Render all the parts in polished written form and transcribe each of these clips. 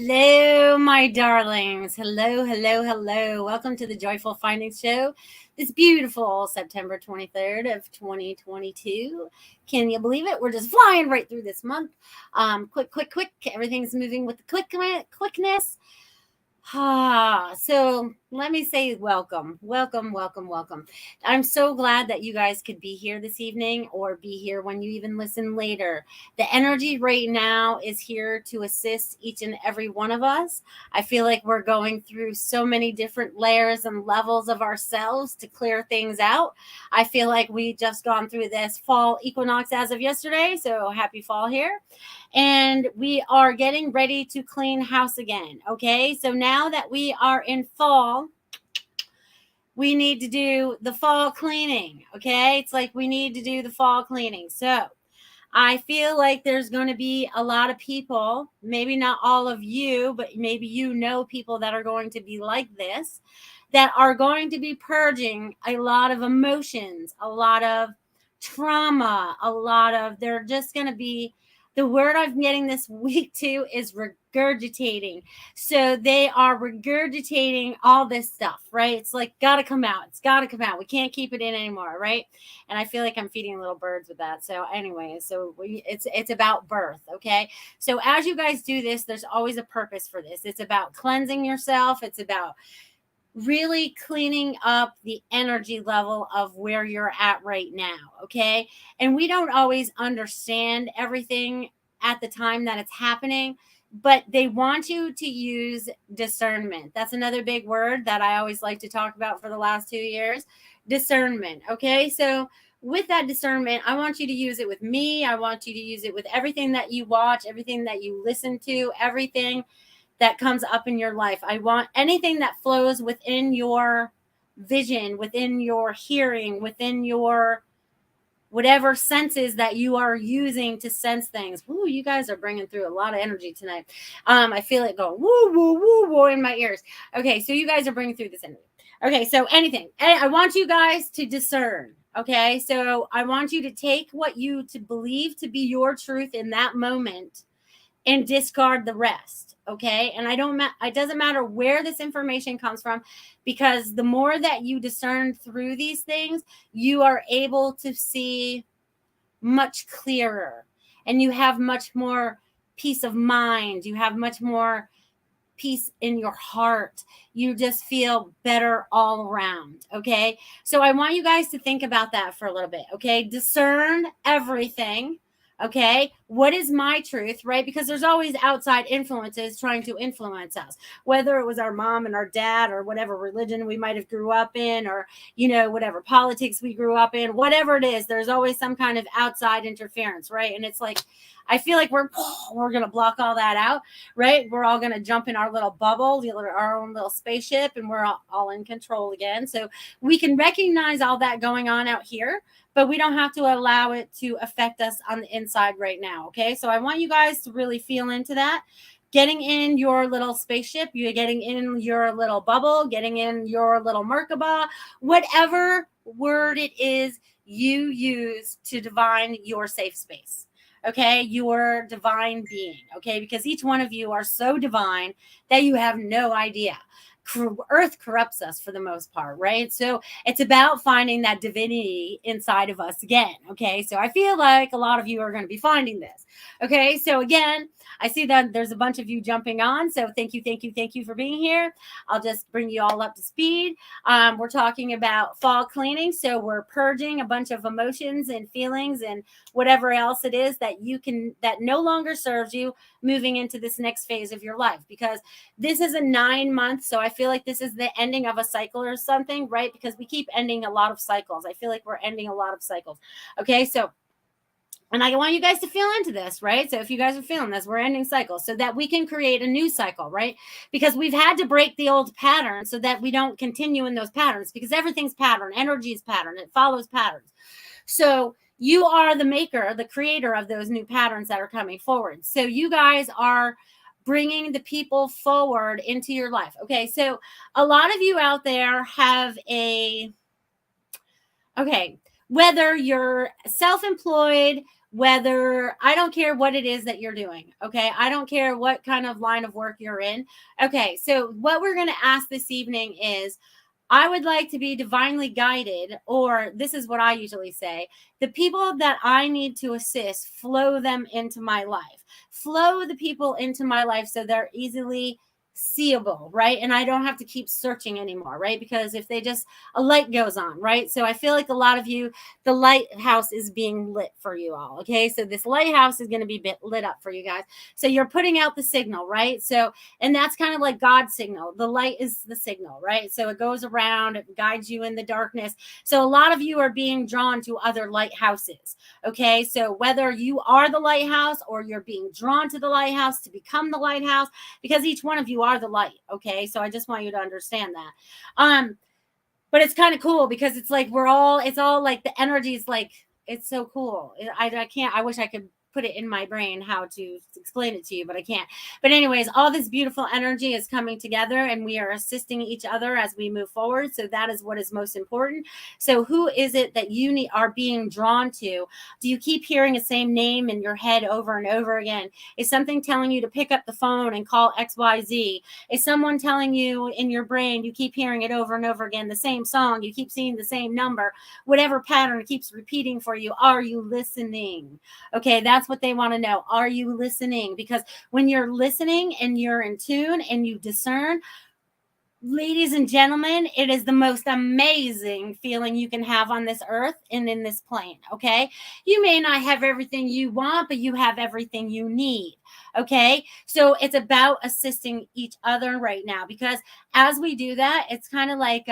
Hello, my darlings. Hello, hello, hello. Welcome to the Joyful Findings Show. This beautiful September 23rd of 2022. Can you believe it? We're just flying right through this month. Quick. Everything's moving with the quickness. So let me say welcome. I'm so glad that you guys could be here this evening or be here when you even listen later. The energy right now is here to assist each and every one of us. I feel like we're going through so many different layers and levels of ourselves to clear things out. I feel like we just gone through this fall equinox as of yesterday, so happy fall here. And we are getting ready to clean house again. Okay, so now that we are in fall, we need to do the fall cleaning. Okay, it's like we need to do the fall cleaning. So I feel like there's going to be a lot of people, maybe not all of you, but maybe you know people that are going to be like this, that are going to be purging a lot of emotions, a lot of trauma, they're just going to be, the word I'm getting this week too is regurgitating. So they are regurgitating all this stuff, right? It's like, gotta come out. It's gotta come out. We can't keep it in anymore, right? And I feel like I'm feeding little birds with that. So anyway, it's about birth, okay? So as you guys do this, there's always a purpose for this. It's about cleansing yourself. It's about really cleaning up the energy level of where you're at right now, okay? And we don't always understand everything at the time that it's happening, but they want you to use discernment. That's another big word that I always like to talk about for the last 2 years. Discernment, okay? So with that discernment, I want you to use it with me. I want you to use it with everything that you watch, everything that you listen to, everything that comes up in your life. I want anything that flows within your vision, within your hearing, within your whatever senses that you are using to sense things. Woo, you guys are bringing through a lot of energy tonight. I feel it going woo, woo, woo, woo in my ears. Okay, so you guys are bringing through this energy. Okay, so anything. I want you guys to discern. Okay, so I want you to take what you to believe to be your truth in that moment and discard the rest. Okay, and it doesn't matter where this information comes from, because the more that you discern through these things, you are able to see much clearer, and you have much more peace of mind. You have much more peace in your heart. You just feel better all around. Okay, so I want you guys to think about that for a little bit. Okay, discern everything. Okay, what is my truth, right? Because there's always outside influences trying to influence us, whether it was our mom and our dad, or whatever religion we might have grew up in, or whatever politics we grew up in, whatever it is, there's always some kind of outside interference, right? And it's like, I feel like we're gonna block all that out, right? We're all gonna jump in our little bubble, our own little spaceship, and we're all in control again. So we can recognize all that going on out here, but we don't have to allow it to affect us on the inside right now. Okay, so I want you guys to really feel into that. Getting in your little spaceship, you're getting in your little bubble, getting in your little Merkaba, whatever word it is you use to define your safe space. Okay, your divine being. Okay, because each one of you are so divine that you have no idea. Earth corrupts us for the most part, right? So it's about finding that divinity inside of us again. Okay, so I feel like a lot of you are going to be finding this. Okay, so again, I see that there's a bunch of you jumping on, so thank you for being here. I'll just bring you all up to speed. We're talking about fall cleaning, so we're purging a bunch of emotions and feelings and whatever else it is that that no longer serves you, moving into this next phase of your life, because this is a 9-month, so I feel like this is the ending of a cycle or something, right? Because we keep ending a lot of cycles. I feel like we're ending a lot of cycles. Okay, so, and I want you guys to feel into this, right? So if you guys are feeling this, we're ending cycles so that we can create a new cycle, right? Because we've had to break the old pattern so that we don't continue in those patterns, because everything's pattern. Energy is pattern. It follows patterns. So you are the maker, the creator of those new patterns that are coming forward. So you guys are bringing the people forward into your life. Okay, so a lot of you out there have whether you're self-employed, whether, I don't care what it is that you're doing. Okay. I don't care what kind of line of work you're in. Okay. So what we're going to ask this evening is, I would like to be divinely guided, or this is what I usually say: the people that I need to assist, flow them into my life. Flow the people into my life so they're easily seeable, right? And I don't have to keep searching anymore, right? Because if they just, a light goes on, right? So I feel like a lot of you, the lighthouse is being lit for you all, okay? So this lighthouse is going to be lit up for you guys. So you're putting out the signal, right? So, and that's kind of like God's signal. The light is the signal, right? So it goes around, it guides you in the darkness. So a lot of you are being drawn to other lighthouses, okay? So whether you are the lighthouse or you're being drawn to the lighthouse to become the lighthouse, because each one of you are the light, okay? So I just want you to understand that. But it's kind of cool because it's like it's all like the energy is like, it's so cool. I can't, I wish I could put it in my brain how to explain it to you, but I can't. But anyways, all this beautiful energy is coming together and we are assisting each other as we move forward. So that is what is most important. So who is it that you are being drawn to? Do you keep hearing the same name in your head over and over again? Is something telling you to pick up the phone and call XYZ? Is someone telling you in your brain, you keep hearing it over and over again, the same song, you keep seeing the same number, whatever pattern keeps repeating for you? Are you listening? Okay, that's what they want to know. Are you listening? Because when you're listening and you're in tune and you discern, ladies and gentlemen, it is the most amazing feeling you can have on this earth and in this plane. Okay, you may not have everything you want, but you have everything you need. Okay, so it's about assisting each other right now, because as we do that, it's kind of like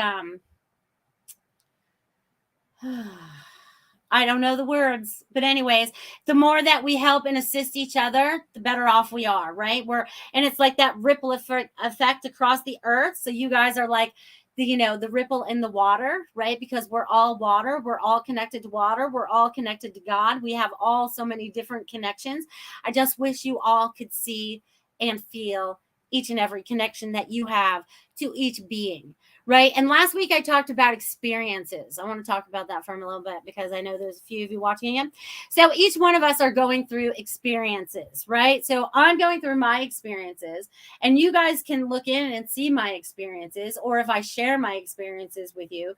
I don't know the words, but anyways, the more that we help and assist each other, the better off we are, right? And it's like that ripple effect across the earth. So you guys are like the ripple in the water, right? Because we're all water. We're all connected to water. We're all connected to God. We have all so many different connections. I just wish you all could see and feel each and every connection that you have to each being. Right. And last week I talked about experiences. I want to talk about that for a little bit because I know there's a few of you watching again. So each one of us are going through experiences, right? So I'm going through my experiences and you guys can look in and see my experiences, or if I share my experiences with you,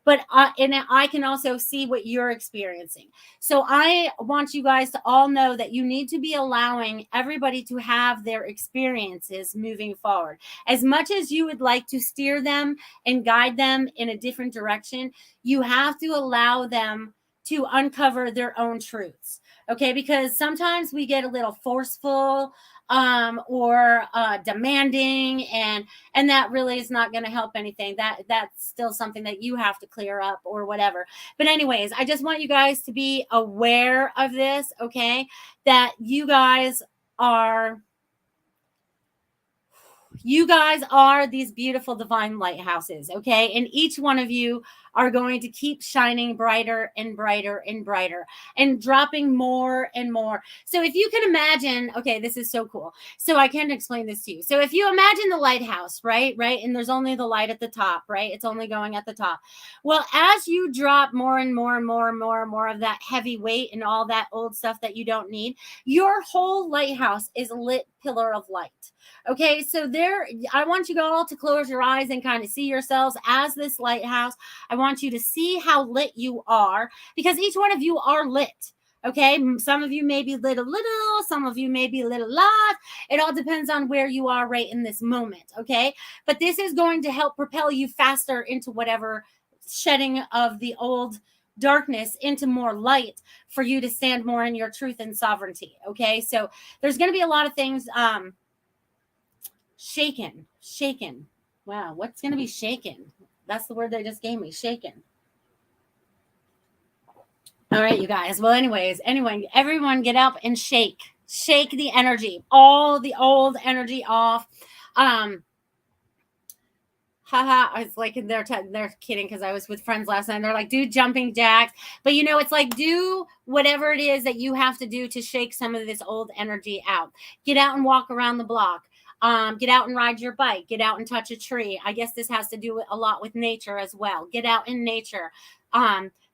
but I can also see what you're experiencing. So I want you guys to all know that you need to be allowing everybody to have their experiences moving forward. As much as you would like to steer them and guide them in a different direction, you have to allow them to uncover their own truths. Okay, because sometimes we get a little forceful or demanding, and that really is not going to help anything. That's still something that you have to clear up or whatever. But anyways, I just want you guys to be aware of this, okay? That you guys are these beautiful divine lighthouses, okay? And each one of you are going to keep shining brighter and brighter and brighter and dropping more and more. So if you can imagine, okay, this is so cool. So I can explain this to you. So if you imagine the lighthouse, right? And there's only the light at the top, right? It's only going at the top. Well, as you drop more and more and more and more and more of that heavy weight and all that old stuff that you don't need, your whole lighthouse is a lit pillar of light. Okay, so I want you all to close your eyes and kind of see yourselves as this lighthouse. I want you to see how lit you are, because each one of you are lit. Okay, some of you may be lit a little, some of you may be lit a lot. It all depends on where you are right in this moment. Okay, but this is going to help propel you faster into whatever shedding of the old darkness into more light for you to stand more in your truth and sovereignty. Okay, so there's going to be a lot of things shaken. Wow, what's going to be shaken? That's the word they just gave me, shaken. All right, you guys. Well, anyways, everyone get up and shake the energy, all the old energy off. It's like they're kidding, because I was with friends last night and they're like, do jumping jacks. But it's like, do whatever it is that you have to do to shake some of this old energy out. Get out and walk around the block. Get out and ride your bike. Get out and touch a tree. I guess this has to do a lot with nature as well. Get out in nature.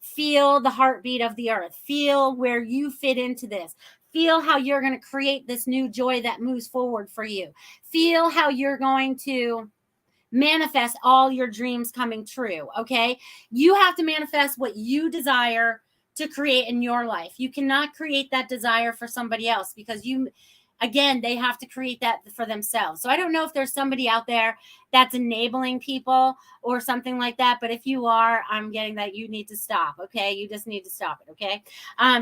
Feel the heartbeat of the earth. Feel where you fit into this. Feel how you're going to create this new joy that moves forward for you. Feel how you're going to manifest all your dreams coming true. Okay. You have to manifest what you desire to create in your life. You cannot create that desire for somebody else, because again, they have to create that for themselves. So I don't know if there's somebody out there that's enabling people or something like that, but if you are, I'm getting that you need to stop. Okay. You just need to stop it. Okay.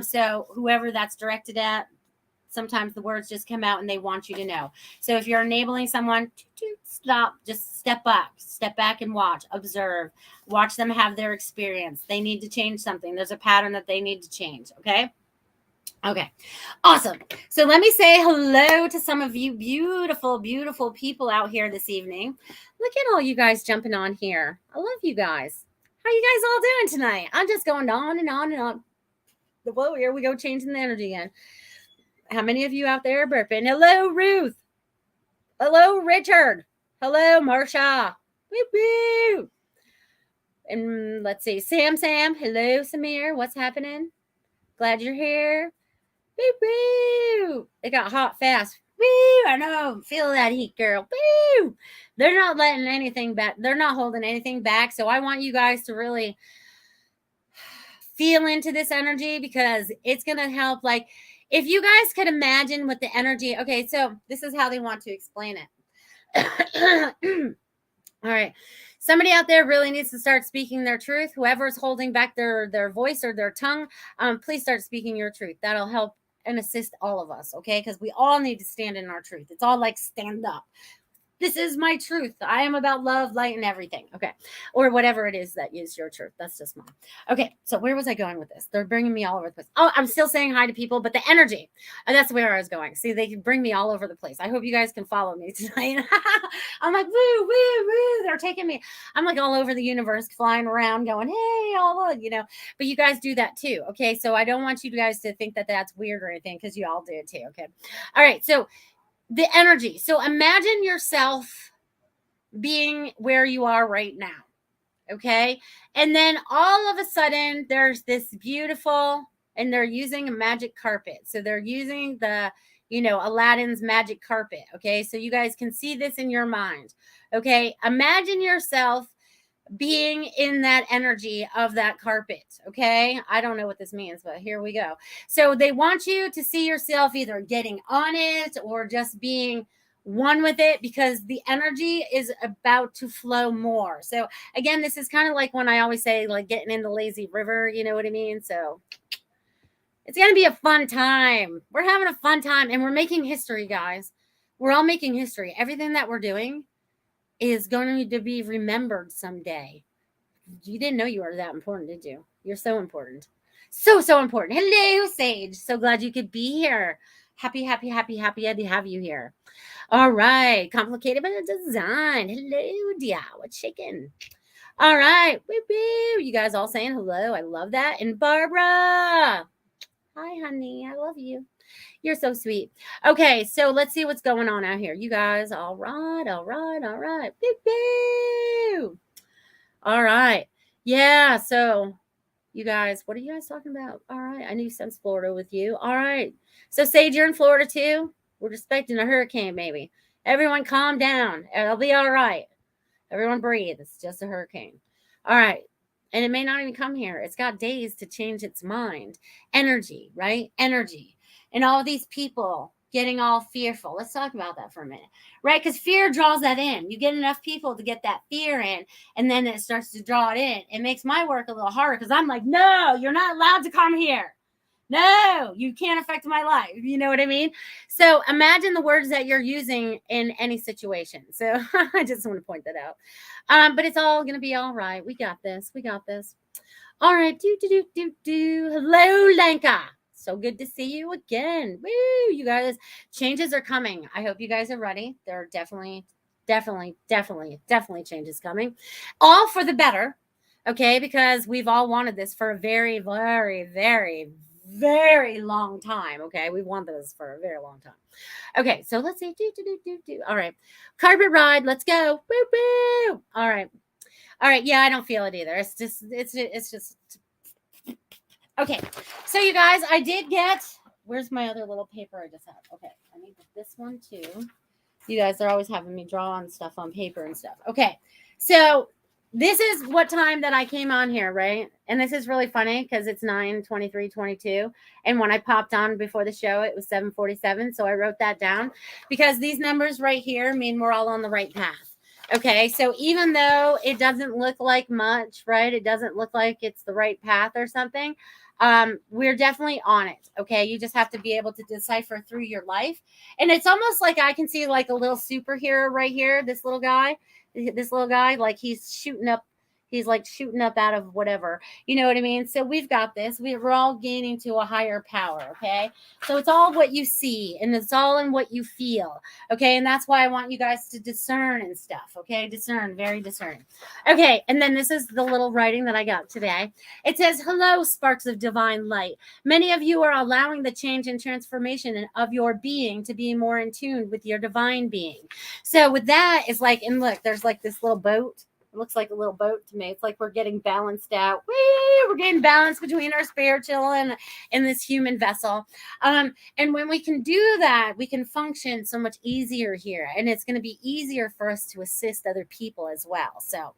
So whoever that's directed at, sometimes the words just come out and they want you to know. So if you're enabling someone to stop, just step back and watch, observe, watch them have their experience. They need to change something. There's a pattern that they need to change. Okay. Okay. Awesome. So let me say hello to some of you beautiful, beautiful people out here this evening. Look at all you guys jumping on here. I love you guys. How you guys all doing tonight? I'm just going on and on and on. Whoa, here we go, changing the energy again. How many of you out there are burping? Hello, Ruth. Hello, Richard. Hello, Marsha. Woo-woo. And let's see, Sam. Hello, Samir. What's happening? Glad you're here. Woo-woo. It got hot fast. Woo. I know. Feel that heat, girl. Woo. They're not letting anything back. They're not holding anything back. So I want you guys to really feel into this energy, because it's going to help. Like, if you guys could imagine what the energy, okay, so this is how they want to explain it. All right. Somebody out there really needs to start speaking their truth. Whoever's holding back their voice or their tongue, please start speaking your truth. That'll help and assist all of us, okay? Because we all need to stand in our truth. It's all like stand up. This is my truth. I am about love, light, and everything. Okay. Or whatever it is that is your truth. That's just mine. Okay. So where was I going with this? They're bringing me all over the place. Oh, I'm still saying hi to people, but the energy. That's where I was going. See, they can bring me all over the place. I hope you guys can follow me tonight. I'm like, woo, woo, woo. They're taking me. I'm like all over the universe, flying around going, hey, all over, but you guys do that too. Okay. So I don't want you guys to think that that's weird or anything, because you all do it too. Okay. All right. So the energy. So imagine yourself being where you are right now. Okay. And then all of a sudden there's this beautiful, and they're using a magic carpet. So they're using the, Aladdin's magic carpet. Okay. So you guys can see this in your mind. Okay. Imagine yourself being in that energy of that carpet. Okay. I don't know what this means, but here we go. So they want you to see yourself either getting on it or just being one with it, because the energy is about to flow more. So again, this is kind of like when I always say, like, getting in the lazy river, you know what I mean? So it's going to be a fun time. We're having a fun time, and we're making history, guys. We're all making history. Everything that we're doing is going to be remembered someday. You didn't know you were that important, did you? You're so important. So important. Hello, Sage. So glad you could be here. Happy to have you here. All right. Complicated by the design. Hello, dear. What's shaking? All right. Woo-woo. You guys all saying hello. I love that. And Barbara. Hi, honey. I love you. You're so sweet. Okay, so let's see what's going on out here. You guys, all right. Woo-woo. All right. Yeah, so you guys, what are you guys talking about? All right, I knew Sense Florida with you. All right. So Sage, you're in Florida too? We're expecting a hurricane, maybe. Everyone calm down. It'll be all right. Everyone breathe. It's just a hurricane. All right. And it may not even come here. It's got days to change its mind. Energy, right? Energy. And all these people getting all fearful. Let's talk about that for a minute, right? Because fear draws that in. You get enough people to get that fear in, and then it starts to draw it in. It makes my work a little harder, because I'm like, no, you're not allowed to come here. No, you can't affect my life. You know what I mean? So imagine the words that you're using in any situation. So I just want to point that out. But it's all going to be all right. We got this. All right. Hello, Lanka. So good to see you again. Woo, you guys, changes are coming. I hope you guys are ready. There are definitely changes coming. All for the better. Okay, because we've all wanted this for a very, very, very, very long time. Okay, we've wanted this for a very long time. Okay, so let's see. All right, carpet ride. Let's go. Woo woo. All right. Yeah, I don't feel it either. It's just Okay, so you guys, I did get, where's my other little paper I just have? Okay, I need this one too. You guys are always having me draw on stuff on paper and stuff. Okay, so this is what time that I came on here, right? And this is really funny because it's 9:23:22, and when I popped on before the show, it was 7:47. So I wrote that down because these numbers right here mean we're all on the right path. Okay, so even though it doesn't look like much, right? It doesn't look like it's the right path or something. We're definitely on it. Okay, you just have to be able to decipher through your life, and it's almost like I can see like a little superhero right here. This little guy, like he's shooting up. He's like shooting up out of whatever, you know what I mean? So we've got this. We're all gaining to a higher power. Okay, so it's all what you see, and it's all in what you feel. Okay, and that's why I want you guys to discern and stuff. Okay, discern, very discern. Okay, and then this is the little writing that I got today. It says, "Hello, sparks of divine light. Many of you are allowing the change and transformation of your being to be more in tune with your divine being." So with that is like, and look, there's like this little boat. It looks like a little boat to me. It's like we're getting balanced out. We're getting balanced between our spiritual and this human vessel. And when we can do that, we can function so much easier here. And it's going to be easier for us to assist other people as well. So,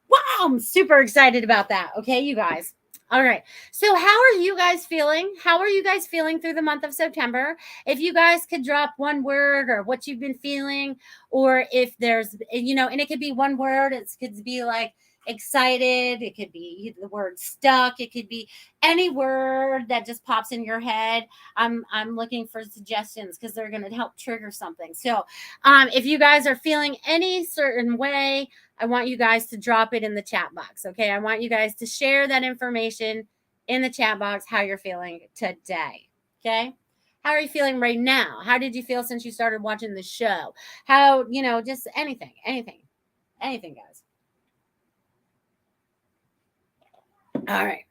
wow, I'm super excited about that. Okay, you guys. All right. So how are you guys feeling? How are you guys feeling through the month of September? If you guys could drop one word or what you've been feeling, or if there's, and it could be one word, it could be like excited, it could be the word stuck, it could be any word that just pops in your head. I'm looking for suggestions because they're going to help trigger something. So if you guys are feeling any certain way, I want you guys to drop it in the chat box. Okay. I want you guys to share that information in the chat box, how you're feeling today. Okay. How are you feeling right now? How did you feel since you started watching the show? How, just anything, guys. All right.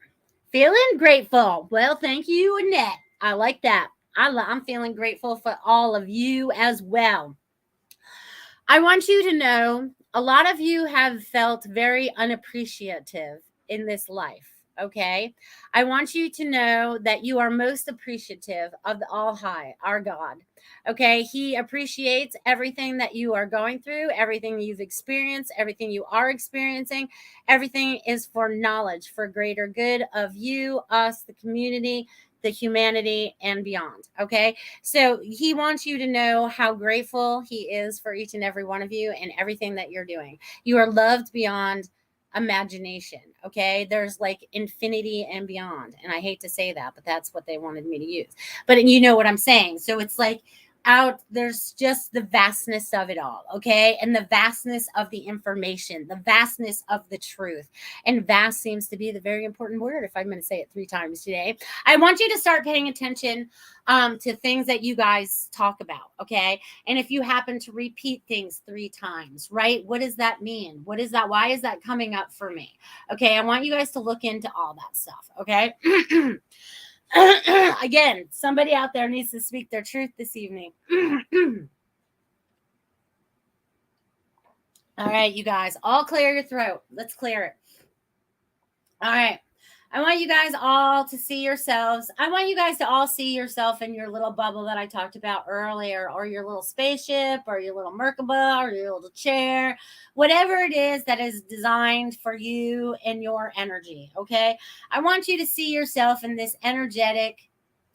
Feeling grateful. Well, thank you, Annette. I like that. I'm feeling grateful for all of you as well. I want you to know a lot of you have felt very unappreciative in this life. Okay. I want you to know that you are most appreciative of the All High, our God. Okay. He appreciates everything that you are going through, everything you've experienced, everything you are experiencing. Everything is for knowledge, for greater good of you, us, the community, the humanity, and beyond. Okay. So he wants you to know how grateful he is for each and every one of you and everything that you're doing. You are loved beyond imagination. Okay. There's like infinity and beyond. And I hate to say that, but that's what they wanted me to use. But you know what I'm saying? So it's like, there's just the vastness of it all, okay, and the vastness of the information, the vastness of the truth. And vast seems to be the very important word, if I'm going to say it 3 times today. I want you to start paying attention to things that you guys talk about, okay? And if you happen to repeat things 3 times, right, what does that mean? What is that? Why is that coming up for me? Okay, I want you guys to look into all that stuff, okay? Again, somebody out there needs to speak their truth this evening. All right, you guys, all clear your throat. Let's clear it. All right. I want you guys all to see yourselves. I want you guys to all see yourself in your little bubble that I talked about earlier, or your little spaceship, or your little Merkaba, or your little chair, whatever it is that is designed for you and your energy. Okay. I want you to see yourself in this energetic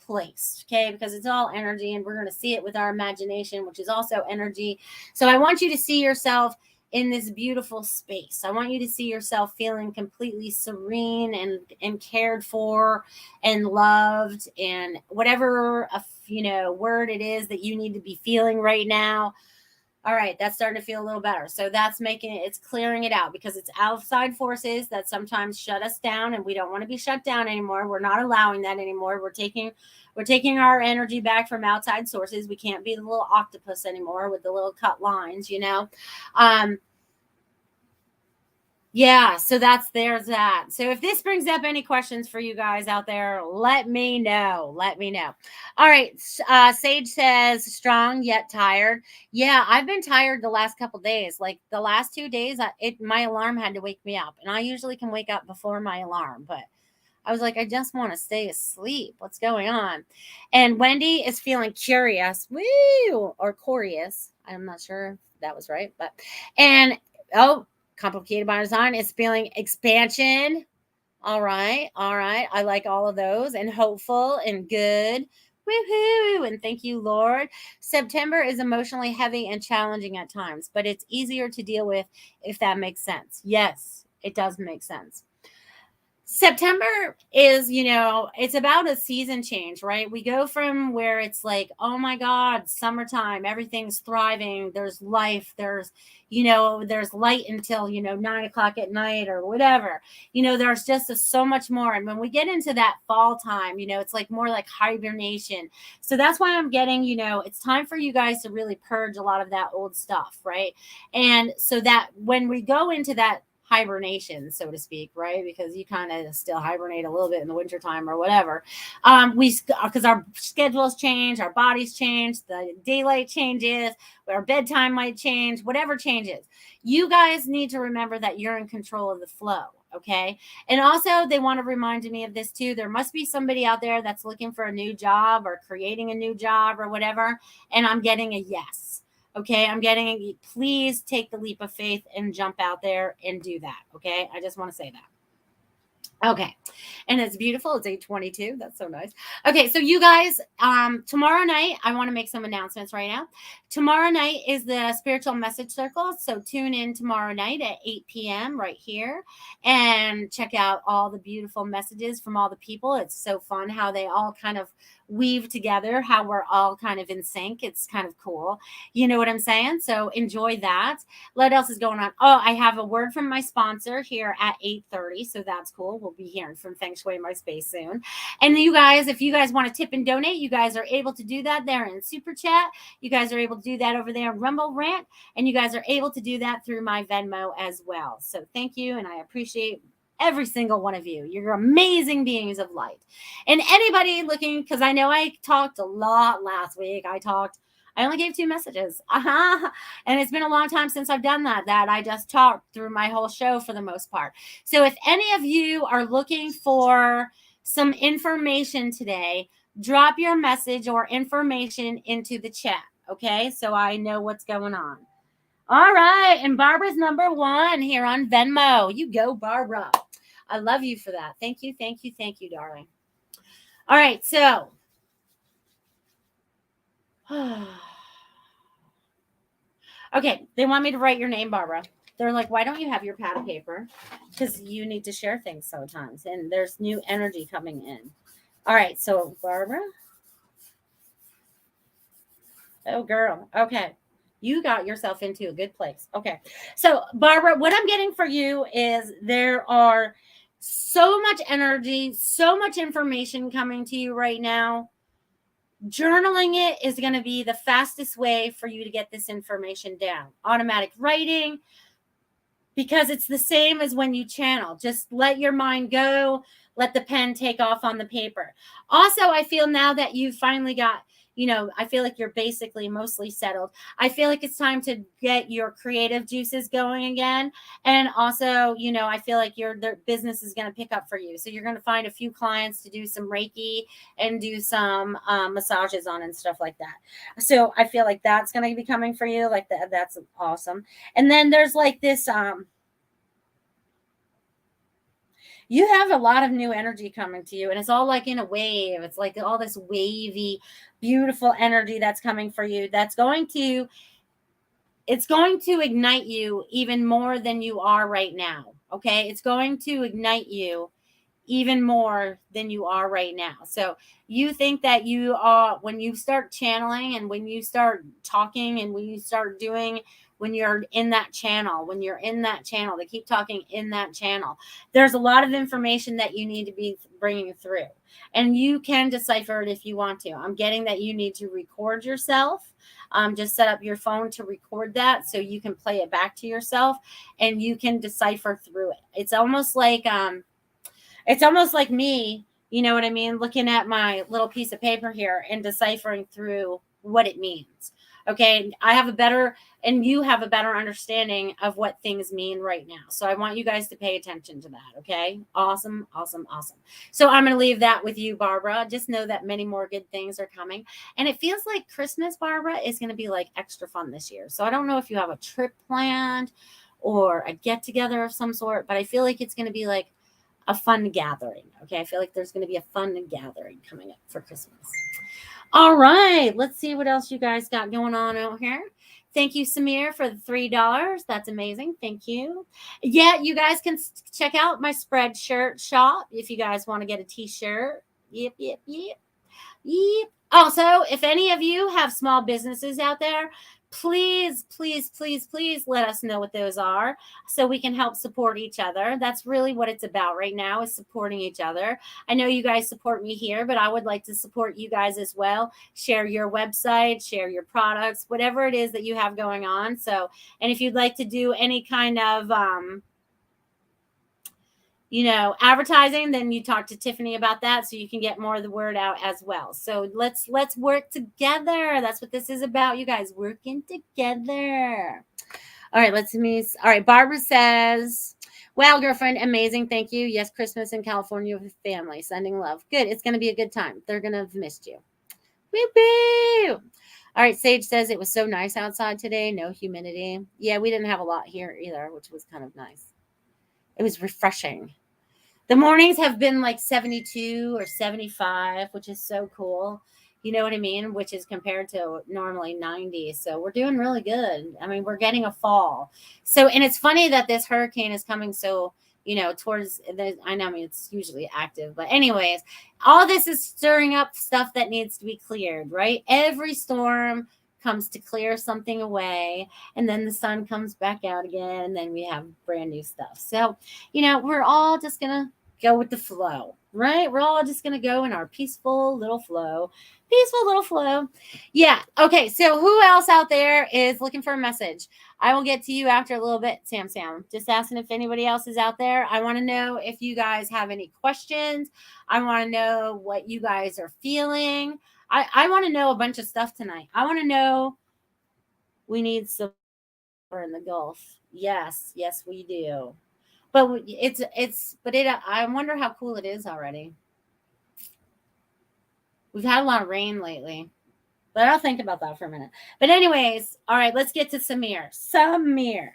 place. Okay. Because it's all energy, and we're going to see it with our imagination, which is also energy. So I want you to see yourself in this beautiful space. I want you to see yourself feeling completely serene and cared for and loved, and whatever word it is that you need to be feeling right now. All right, that's starting to feel a little better. So that's it's clearing it out, because it's outside forces that sometimes shut us down, and we don't want to be shut down anymore. We're not allowing that anymore. We're taking our energy back from outside sources. We can't be the little octopus anymore with the little cut lines, Yeah, so there's that. So if this brings up any questions for you guys out there, let me know. All right. Sage says, strong yet tired. Yeah, I've been tired the last couple days. Like the last 2 days, my alarm had to wake me up. And I usually can wake up before my alarm, but I was like, I just want to stay asleep. What's going on? And Wendy is feeling curious. Woo! Or curious. I'm not sure if that was right. But, and, oh, complicated by design is feeling expansion. All right. All right. I like all of those, and hopeful and good. Woohoo. And thank you, Lord. September is emotionally heavy and challenging at times, but it's easier to deal with if that makes sense. Yes, it does make sense. September is, it's about a season change, right? We go from where it's like, oh my God, summertime, everything's thriving. There's life. There's light until, 9 o'clock at night or whatever. There's just so much more. And when we get into that fall time, it's like more like hibernation. So that's why I'm getting, it's time for you guys to really purge a lot of that old stuff, right? And so that when we go into that hibernation, so to speak, right? Because you kind of still hibernate a little bit in the wintertime or whatever. Because our schedules change, our bodies change, the daylight changes, our bedtime might change, whatever changes. You guys need to remember that you're in control of the flow. Okay. And also, they want to remind me of this too. There must be somebody out there that's looking for a new job or creating a new job or whatever. And I'm getting a yes. Okay, I'm getting, please take the leap of faith and jump out there and do that. Okay, I just want to say that. Okay. And it's beautiful. It's 8:22. That's so nice. Okay, so you guys, tomorrow night, I want to make some announcements right now. Tomorrow night is the Spiritual Message Circle. So tune in tomorrow night at 8 p.m. right here and check out all the beautiful messages from all the people. It's so fun how they all kind of weave together, how we're all kind of in sync. It's kind of cool. You know what I'm saying? So enjoy that. What else is going on? Oh, I have a word from my sponsor here at 8:30. So that's cool. We'll be hearing from Feng Shui My Space soon. And you guys, if you guys want to tip and donate, you guys are able to do that there in Super Chat. You guys are able to do that over there in Rumble Rant. And you guys are able to do that through my Venmo as well. So thank you. And I appreciate every single one of you. You're amazing beings of light. And anybody looking, because I know I talked a lot last week. I only gave 2 messages. And it's been a long time since I've done that I just talked through my whole show for the most part. So if any of you are looking for some information today, drop your message or information into the chat. Okay. So I know what's going on. All right. And Barbara's number 1 here on Venmo. You go, Barbara. I love you for that. Thank you. Thank you. Thank you, darling. All right. So, okay. They want me to write your name, Barbara. They're like, why don't you have your pad of paper? Because you need to share things sometimes. And there's new energy coming in. All right. So, Barbara. Oh, girl. Okay. You got yourself into a good place. Okay. So, Barbara, what I'm getting for you is there are so much energy, so much information coming to you right now. Journaling it is going to be the fastest way for you to get this information down. Automatic writing, because it's the same as when you channel. Just let your mind go. Let the pen take off on the paper. Also, I feel now that you've finally got, I feel like you're basically mostly settled. I feel like it's time to get your creative juices going again. And also, I feel like the business is going to pick up for you. So you're going to find a few clients to do some Reiki and do some massages on and stuff like that. So I feel like that's going to be coming for you. Like that's awesome. And then there's like this, you have a lot of new energy coming to you, and it's all like in a wave. It's like all this wavy, beautiful energy that's coming for you. It's going to ignite you even more than you are right now. Okay. It's going to ignite you even more than you are right now. So you think that you are, when you start channeling and when you start talking and when you start doing, when you're in that channel, they keep talking in that channel. There's a lot of information that you need to be bringing through, and you can decipher it if you want to. I'm getting that you need to record yourself. Just set up your phone to record that so you can play it back to yourself and you can decipher through it. It's almost like me, you know what I mean? Looking at my little piece of paper here and deciphering through what it means. Okay. I have a better, and you have a better understanding of what things mean right now. So I want you guys to pay attention to that. Okay. Awesome. Awesome. Awesome. So I'm going to leave that with you, Barbara. Just know that many more good things are coming. And it feels like Christmas, Barbara, is going to be like extra fun this year. So I don't know if you have a trip planned or a get together of some sort, but I feel like it's going to be like a fun gathering. Okay. I feel like there's going to be a fun gathering coming up for Christmas. All right. Let's see what else you guys got going on out here. Thank you, Samir, for the $3. That's amazing. Thank you. Yeah, you guys can check out my Spreadshirt shop if you guys want to get a t-shirt. Yep. Yep. Also, if any of you have small businesses out there, please let us know what those are so we can help support each other. That's really what it's about right now, is supporting each other. I know you guys support me here, but I would like to support you guys as well. Share your website, share your products, whatever it is that you have going on. So, and if you'd like to do any kind of advertising, then you talk to Tiffany about that so you can get more of the word out as well. So let's work together. That's what this is about, you guys, working together. All right, all right, Barbara says, wow, girlfriend, amazing. Thank you. Yes, Christmas in California with family. Sending love. Good. It's going to be a good time. They're going to have missed you. Woo-hoo! All right, Sage says it was so nice outside today. No humidity. Yeah, we didn't have a lot here either, which was kind of nice. It was refreshing. The mornings have been like 72 or 75, which is so cool. You know what I mean? Which is compared to normally 90. So we're doing really good. I mean, we're getting a fall. So, and it's funny that this hurricane is coming so, towards I know, it's usually active, but anyways, all this is stirring up stuff that needs to be cleared, right? Every storm comes to clear something away, and then the sun comes back out again, and then we have brand new stuff. So, we're all just gonna go with the flow, right? We're all just gonna go in our peaceful little flow. Yeah. Okay. So who else out there is looking for a message? I will get to you after a little bit, Sam. Just asking if anybody else is out there. I want to know if you guys have any questions. I want to know what you guys are feeling. I want to know a bunch of stuff tonight. I want to know, we need some in the Gulf. Yes, we do. But I wonder how cool it is already. We've had a lot of rain lately, but I'll think about that for a minute. But anyways, all right, let's get to Samir. Samir.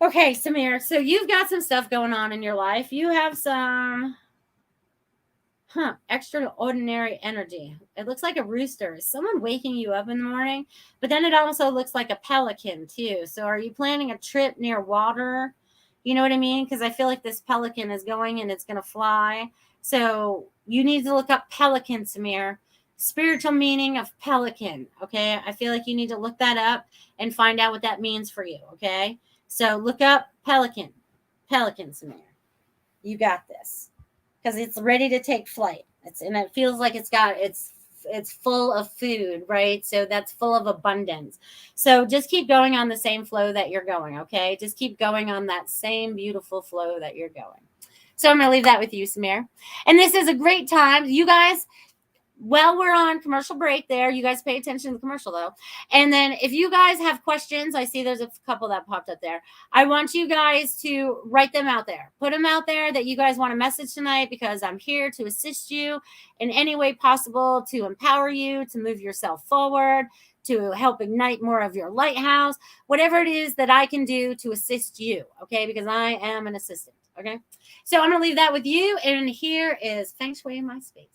Okay, Samir. So you've got some stuff going on in your life. You have some extraordinary energy. It looks like a rooster. Is someone waking you up in the morning? But then it also looks like a pelican too. So are you planning a trip near water? You know what I mean? Because I feel like this pelican is going and it's going to fly. So you need to look up pelican, Samir. Spiritual meaning of pelican. Okay. I feel like you need to look that up and find out what that means for you. Okay. So look up pelican, Samir. You got this, because it's ready to take flight. And it feels like it's full of food, right? So that's full of abundance. So just keep going on the same flow that you're going. Okay. Just keep going on that same beautiful flow that you're going. So I'm going to leave that with you, Samir. And this is a great time. You guys, well, we're on commercial break there. You guys pay attention to the commercial though. And then if you guys have questions, I see there's a couple that popped up there. I want you guys to write them out there. Put them out there that you guys want a message tonight, because I'm here to assist you in any way possible, to empower you, to move yourself forward, to help ignite more of your lighthouse, whatever it is that I can do to assist you. Okay. Because I am an assistant. Okay. So I'm going to leave that with you. And here is Feng Shui in my space.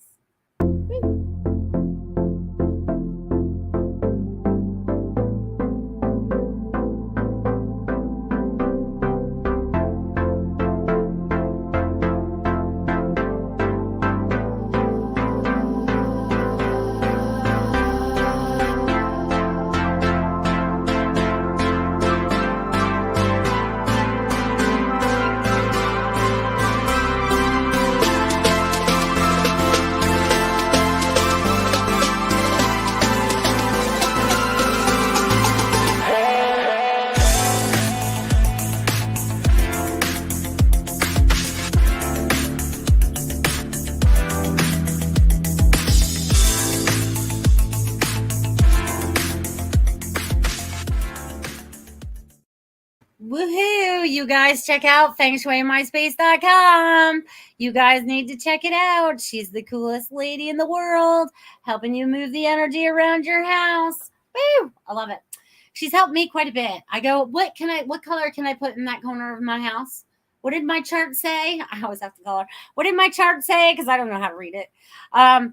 Woohoo! You guys check out fengshuimyspace.com. You guys need to check it out. She's the coolest lady in the world, helping you move the energy around your house. Woo! I love it. She's helped me quite a bit. I go, what color can I put in that corner of my house? What did my chart say? I always have to call her. What did my chart say? Because I don't know how to read it. I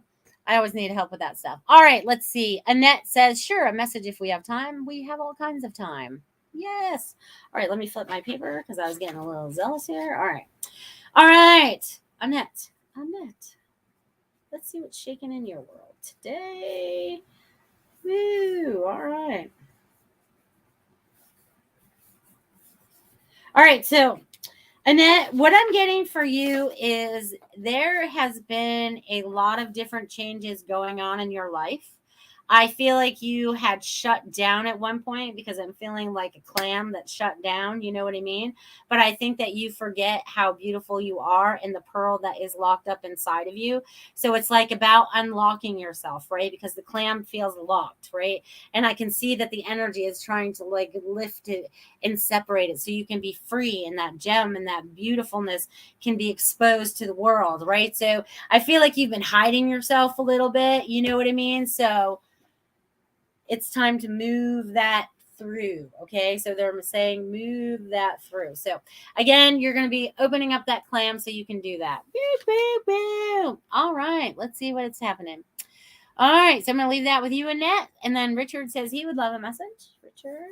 always need help with that stuff. All right, let's see. Annette says, sure, a message if we have time. We have all kinds of time. Yes. All right, let me flip my paper because I was getting a little zealous here. All right. All right. Annette. Let's see what's shaking in your world today. Woo. All right. All right. So, Annette, what I'm getting for you is there has been a lot of different changes going on in your life. I feel like you had shut down at one point because I'm feeling like a clam that shut down. You know what I mean? But I think that you forget how beautiful you are and the pearl that is locked up inside of you. So it's like about unlocking yourself, right? Because the clam feels locked, right? And I can see that the energy is trying to like lift it and separate it so you can be free and that gem and that beautifulness can be exposed to the world, right? So I feel like you've been hiding yourself a little bit. You know what I mean? So it's time to move that through. Okay. So they're saying move that through. So again, you're going to be opening up that clam so you can do that. Boop, boop, boop. All right. Let's see what's happening. All right. So I'm going to leave that with you, Annette. And then Richard says he would love a message. Richard.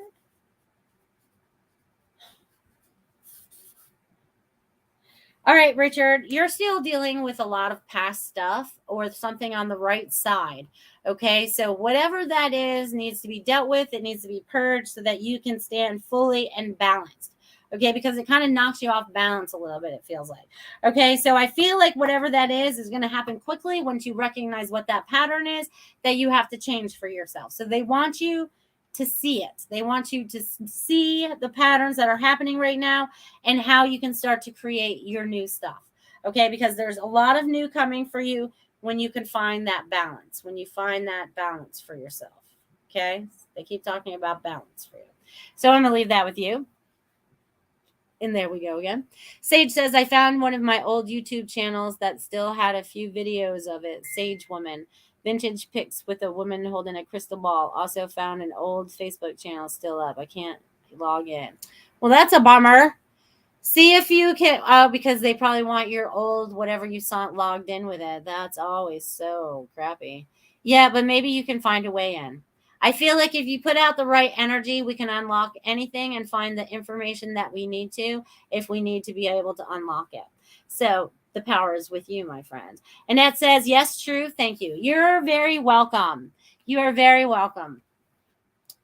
All right, Richard, you're still dealing with a lot of past stuff or something on the right side. Okay, so whatever that is needs to be dealt with. It needs to be purged so that you can stand fully and balanced. Okay, because it kind of knocks you off balance a little bit, it feels like. Okay, so I feel like whatever that is going to happen quickly once you recognize what that pattern is that you have to change for yourself. So they want you to see it. They want you to see the patterns that are happening right now and how you can start to create your new stuff. Okay, because there's a lot of new coming for you when you can find that balance, when you find that balance for yourself. Okay, they keep talking about balance for you. So I'm going to leave that with you. And there we go again. Sage says, I found one of my old YouTube channels that still had a few videos of it. Sage Woman. Vintage pics with a woman holding a crystal ball. Also found an old Facebook channel still up. I can't log in. Well, that's a bummer. See if you can, because they probably want your old whatever you saw logged in with it. That's always so crappy. Yeah, but maybe you can find a way in. I feel like if you put out the right energy, we can unlock anything and find the information that we need to if we need to be able to unlock it. So the power is with you, my friend. Annette says, yes, true. Thank you. You're very welcome. You are very welcome.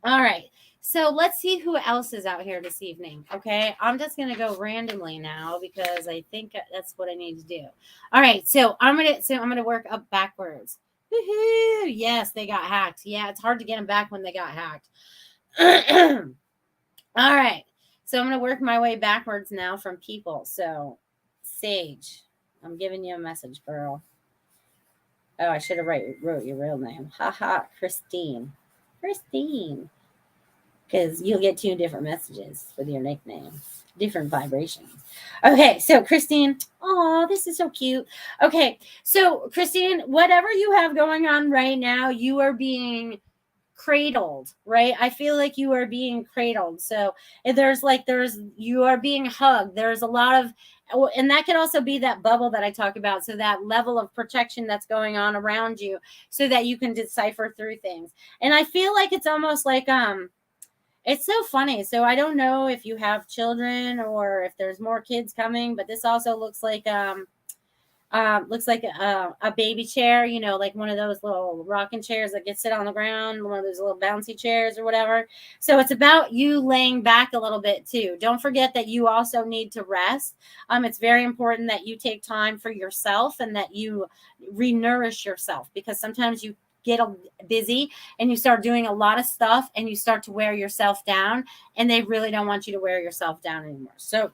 All right. So let's see who else is out here this evening. Okay. I'm just going to go randomly now because I think that's what I need to do. All right. So I'm going to work up backwards. Woohoo! Yes, they got hacked. Yeah, it's hard to get them back when they got hacked. All right. So I'm going to work my way backwards now from people. So, Sage, I'm giving you a message, girl. Oh, I should have wrote your real name. Haha, Christine. Christine. Because you'll get 2 different messages with your nickname. Different vibrations. Okay, so Christine, oh, this is so cute. Okay, so Christine, whatever you have going on right now, you are being cradled, right? I feel like you are being cradled. So you are being hugged. There's a lot of, and that can also be that bubble that I talk about. So that level of protection that's going on around you so that you can decipher through things. And I feel like it's almost like, it's so funny. So I don't know if you have children or if there's more kids coming, but this also looks like a baby chair, you know, like one of those little rocking chairs that get sit on the ground, one of those little bouncy chairs or whatever. So it's about you laying back a little bit too. Don't forget that you also need to rest. It's very important that you take time for yourself and that you re-nourish yourself because sometimes you get busy and you start doing a lot of stuff and you start to wear yourself down and they really don't want you to wear yourself down anymore. So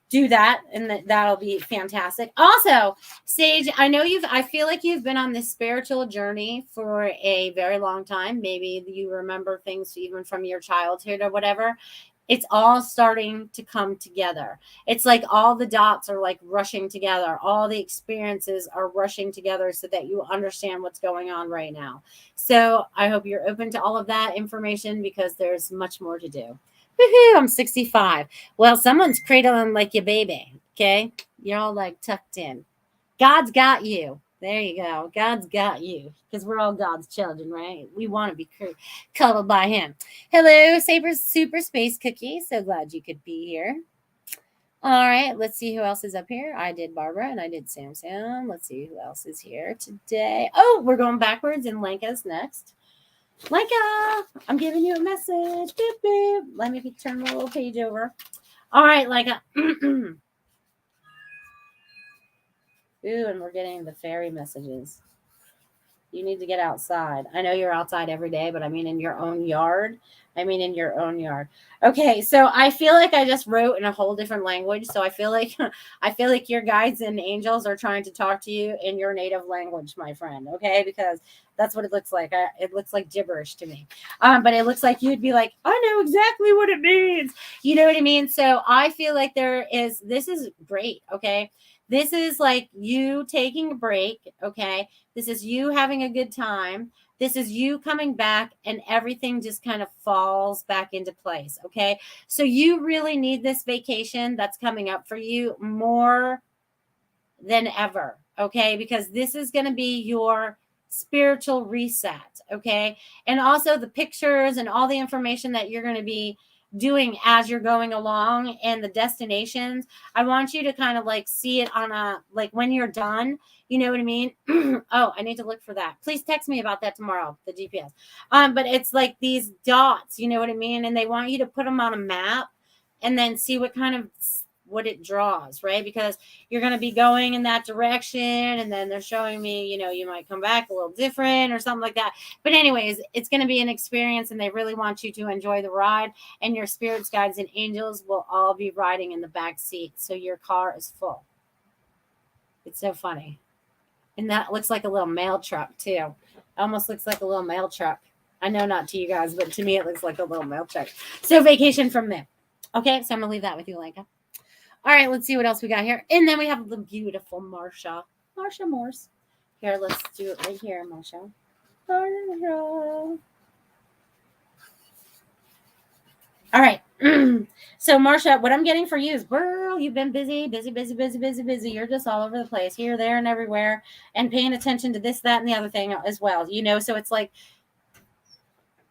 do that and that'll be fantastic. Also, Sage, I feel like you've been on this spiritual journey for a very long time. Maybe you remember things even from your childhood or whatever. It's all starting to come together. It's like all the dots are like rushing together. All the experiences are rushing together so that you understand what's going on right now. So I hope you're open to all of that information because there's much more to do. Woohoo, I'm 65. Well, someone's cradling like your baby. Okay. You're all like tucked in. God's got you. There you go. God's got you because we're all God's children, right? We want to be cuddled by Him. Hello, Saber Super Space Cookie. So glad you could be here. All right, let's see who else is up here. I did Barbara and I did Sam Sam. Let's see who else is here today. Oh, we're going backwards and Lenka's next. Lenka, I'm giving you a message. Boop, boop. Let me turn my little page over. All right, Lenka. Ooh, and we're getting the fairy messages. You need to get outside. I know you're outside every day, but I mean in your own yard. Okay, so I feel like I just wrote in a whole different language. So I feel like your guides and angels are trying to talk to you in your native language, my friend. Okay, because that's what it looks like. It looks like gibberish to me. But it looks like you'd be like, I know exactly what it means. You know what I mean? So I feel like this is great. Okay. This is like you taking a break. Okay. This is you having a good time. This is you coming back and everything just kind of falls back into place. Okay. So you really need this vacation that's coming up for you more than ever. Okay. Because this is going to be your spiritual reset. Okay. And also the pictures and all the information that you're going to be doing as you're going along and the destinations, I want you to kind of like see it on a, like when you're done, you know what I mean? Oh, I need to look for that. Please text me about that tomorrow, the GPS. But it's like these dots, you know what I mean? And they want you to put them on a map and then see what it draws, right? Because you're going to be going in that direction and then they're showing me, you might come back a little different or something like that. But anyways, it's going to be an experience and they really want you to enjoy the ride, and your spirits, guides, and angels will all be riding in the back seat. So your car is full. It's so funny. And that looks like a little mail truck too. Almost looks like a little mail truck. I know not to you guys, but to me it looks like a little mail truck. So vacation from me. Okay, so I'm going to leave that with you, Lenka. All right, let's see what else we got here. And then we have the beautiful Marsha Morse. Here, let's do it right here, Marsha. All right. So, Marsha, what I'm getting for you is, girl, you've been busy. You're just all over the place, here, there, and everywhere, and paying attention to this, that, and the other thing as well. So it's like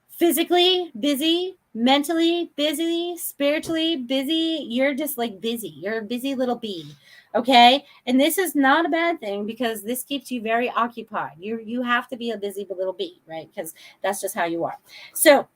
physically busy, mentally busy, spiritually busy. You're just like busy. You're a busy little bee. Okay. And this is not a bad thing because this keeps you very occupied. You have to be a busy little bee, right? Because that's just how you are. So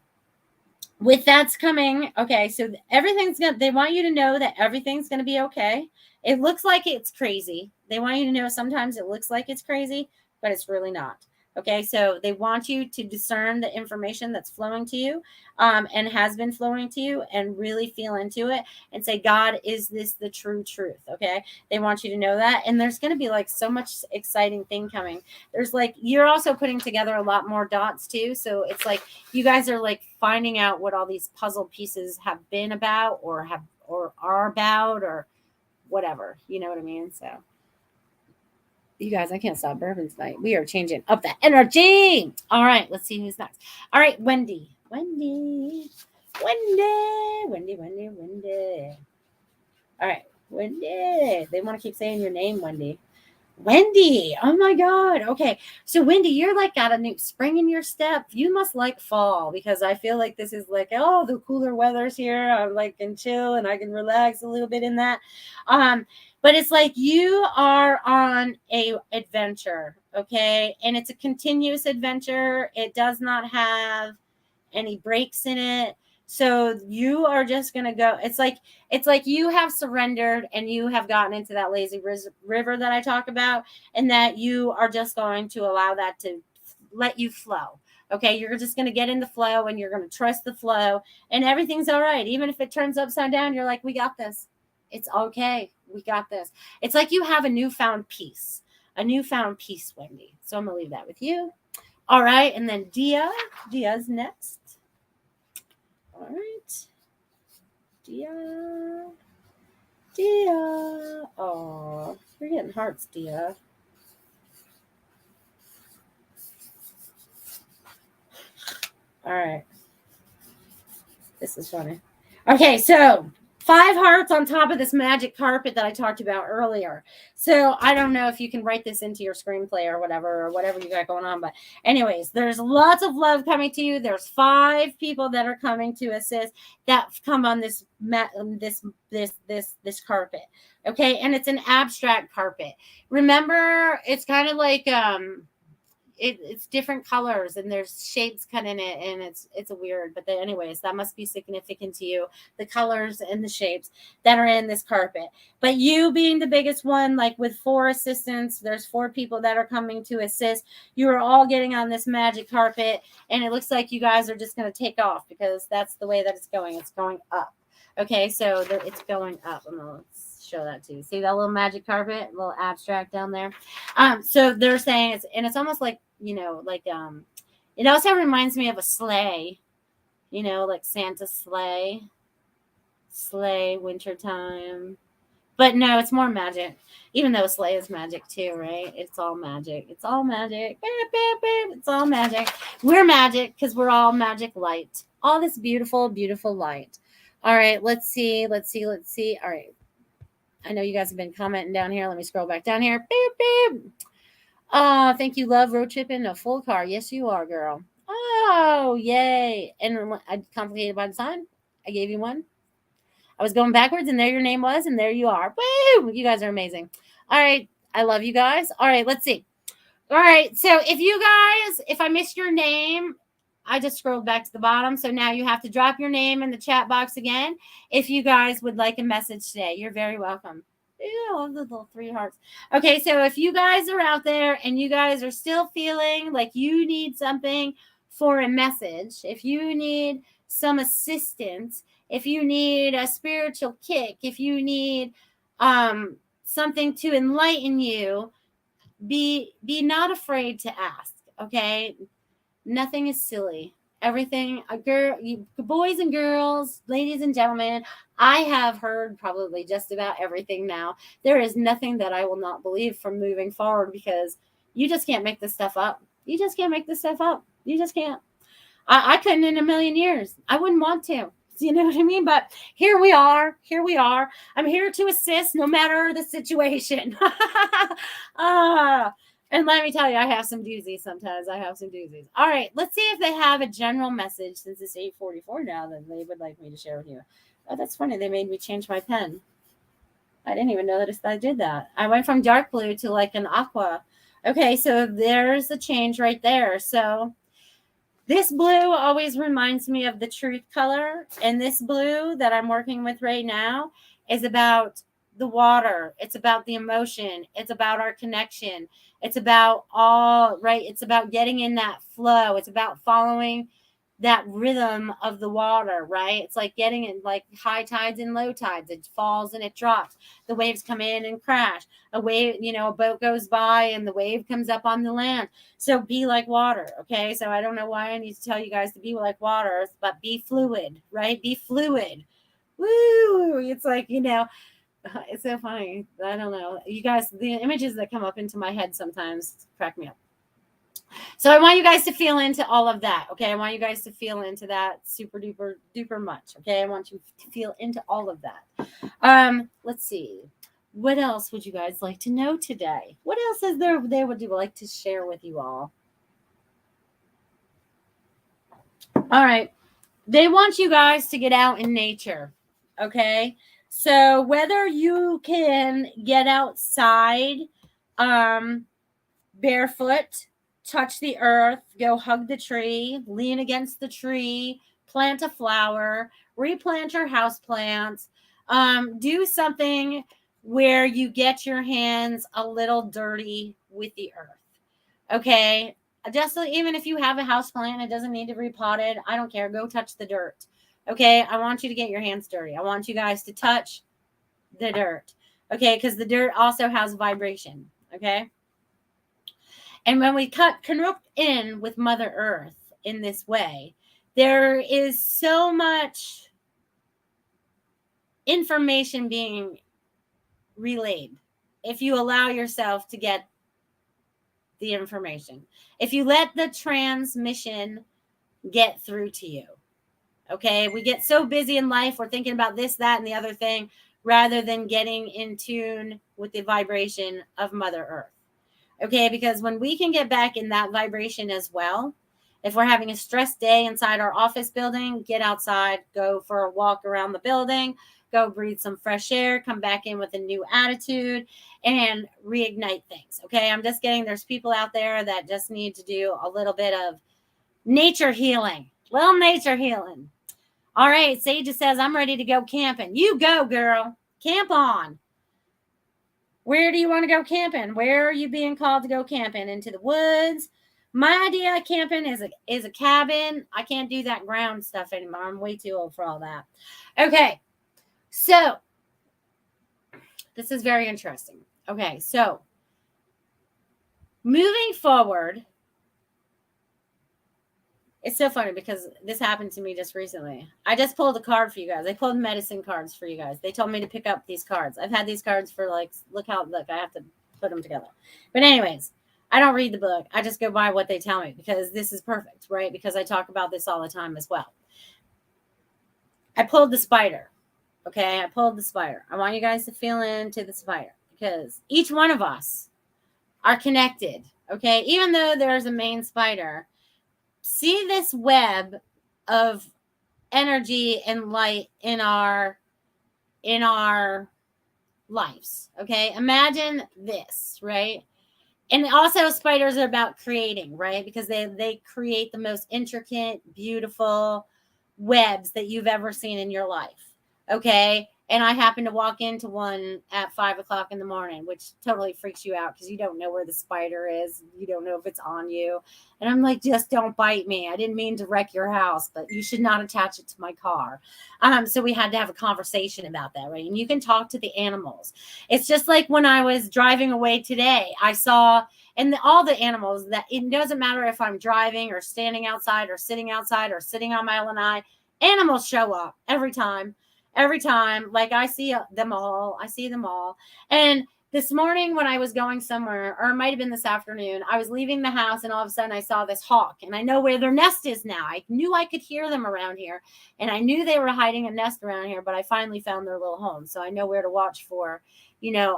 with that's coming, okay, so they want you to know that everything's going to be okay. It looks like it's crazy. They want you to know sometimes it looks like it's crazy, but it's really not. Okay, so they want you to discern the information that's flowing to you and has been flowing to you and really feel into it and say, God, is this the true truth? Okay, they want you to know that. And there's going to be like so much exciting thing coming. There's like, you're also putting together a lot more dots too. So it's like you guys are like finding out what all these puzzle pieces have been about or are about or whatever. You know what I mean? So. You guys, I can't stop burping tonight. We are changing up the energy. All right, let's see who's next. All right, Wendy. All right, Wendy. They want to keep saying your name, Wendy. Oh my God. Okay. So Wendy, you're like got a new spring in your step. You must like fall because I feel like this is like, oh, the cooler weather's here. I'm like can chill and I can relax a little bit in that. But it's like you are on a adventure. Okay. And it's a continuous adventure. It does not have any breaks in it. So you are just going to go. It's like you have surrendered and you have gotten into that lazy river that I talk about, and that you are just going to allow that to let you flow. Okay. You're just going to get in the flow and you're going to trust the flow and everything's all right. Even if it turns upside down, you're like, we got this. It's okay. We got this. It's like you have a newfound peace, Wendy. So I'm going to leave that with you. All right. And then Dia's next. All right. Dia. Dia. Oh, you're getting hearts, Dia. All right. This is funny. Okay, so 5 hearts on top of this magic carpet that I talked about earlier. So I don't know if you can write this into your screenplay or whatever you got going on. But anyways, there's lots of love coming to you. There's 5 people that are coming to assist that come on this this carpet. Okay, and it's an abstract carpet. Remember, it's kind of like it's different colors and there's shapes cut in it, and it's a weird, but anyways, that must be significant to you, the colors and the shapes that are in this carpet. But you being the biggest one, like with 4 assistants, there's 4 people that are coming to assist. You are all getting on this magic carpet, and it looks like you guys are just going to take off because that's the way that it's going up. Okay, so it's going up. I'm gonna show that to you. See that little magic carpet, a little abstract down there. So they're saying it's almost like, it also reminds me of a sleigh, like Santa's sleigh, wintertime. But no, it's more magic. Even though a sleigh is magic too, right? It's all magic. It's all magic. It's all magic. We're magic because we're all magic light. All this beautiful, beautiful light. All right, let's see. All right. I know you guys have been commenting down here. Let me scroll back down here. Oh, thank you, love. Road trip in a full car. Yes, you are, girl. Oh, yay. And complicated by design. I gave you one. I was going backwards, and there your name was, and there you are. Woo! You guys are amazing. All right. I love you guys. All right, let's see. All right. So if I missed your name, I just scrolled back to the bottom. So now you have to drop your name in the chat box again if you guys would like a message today. You're very welcome. Ew, I love the little 3 hearts. Okay, so if you guys are out there and you guys are still feeling like you need something for a message, if you need some assistance, if you need a spiritual kick, if you need something to enlighten you, be not afraid to ask. Okay, nothing is silly. Everything, boys and girls, ladies and gentlemen, I have heard probably just about everything now. There is nothing that I will not believe from moving forward, because you just can't make this stuff up. You just can't make this stuff up. You just can't. I couldn't in a million years. I wouldn't want to. You know what I mean? But here we are. I'm here to assist no matter the situation. And let me tell you, I have some doozies sometimes. All right, let's see if they have a general message, since it's 8:44 now, that they would like me to share with you. Oh, that's funny. They made me change my pen. I didn't even know that I did that. I went from dark blue to like an aqua. Okay, so there's a change right there. So this blue always reminds me of the truth color. And this blue that I'm working with right now is about the water. It's about the emotion. It's about our connection. It's about it's about getting in that flow. It's about following that rhythm of the water, right? It's like getting in like high tides and low tides. It falls and it drops. The waves come in and crash. A boat goes by and the wave comes up on the land. So be like water, okay? So I don't know why I need to tell you guys to be like water, but be fluid, right? Be fluid. Woo! It's like, it's so funny. I don't know. You guys, the images that come up into my head sometimes crack me up. So I want you guys to feel into all of that, okay? I want you guys to feel into that super duper duper much, okay? I want you to feel into all of that. Let's see. What else would you guys like to know today? What else is there they would like to share with you all? All right. They want you guys to get out in nature, okay? So whether you can get outside barefoot, touch the earth, go hug the tree, lean against the tree, plant a flower, replant your house plants, do something where you get your hands a little dirty with the earth. Okay. Just even if you have a house plant, it doesn't need to be repotted. I don't care. Go touch the dirt. Okay. I want you to get your hands dirty. I want you guys to touch the dirt. Okay. Because the dirt also has vibration. Okay. And when we connect in with Mother Earth in this way, there is so much information being relayed if you allow yourself to get the information, if you let the transmission get through to you. Okay, we get so busy in life, we're thinking about this, that, and the other thing, rather than getting in tune with the vibration of Mother Earth. Okay, because when we can get back in that vibration as well, if we're having a stressed day inside our office building, get outside, go for a walk around the building, go breathe some fresh air, come back in with a new attitude, and reignite things. Okay, I'm just getting, there's people out there that just need to do a little bit of nature healing. Little nature healing. All right, Sage says, I'm ready to go camping. You go, girl. Camp on. Where do you want to go camping? Where are you being called to go camping? Into the woods? My idea of camping is a cabin. I can't do that ground stuff anymore. I'm way too old for all that. Okay, so this is very interesting. Okay, so moving forward, it's so funny because this happened to me just recently. I just pulled a card for you guys. I pulled medicine cards for you guys. They told me to pick up these cards. I've had these cards for like, look, I have to put them together. But anyways, I don't read the book. I just go by what they tell me because this is perfect, right? Because I talk about this all the time as well. I pulled the spider. Okay, I pulled the spider. I want you guys to feel into the spider because each one of us are connected. Okay, even though there's a main spider, see this web of energy and light in our lives. Okay, imagine this, right? And also spiders are about creating, right? Because they create the most intricate, beautiful webs that you've ever seen in your life. Okay, and I happened to walk into one at 5 o'clock in the morning, which totally freaks you out because you don't know where the spider is. You don't know if it's on you. And I'm like, just don't bite me. I didn't mean to wreck your house, but you should not attach it to my car. So we had to have a conversation about that, right? And you can talk to the animals. It's just like when I was driving away today, I saw, and all the animals, that it doesn't matter if I'm driving or standing outside or sitting on my lanai, animals show up every time. Like I see them all. And this morning when I was going somewhere, or it might have been this afternoon, I was leaving the house and all of a sudden I saw this hawk and I know where their nest is now. I knew I could hear them around here and I knew they were hiding a nest around here, but I finally found their little home. So I know where to watch for,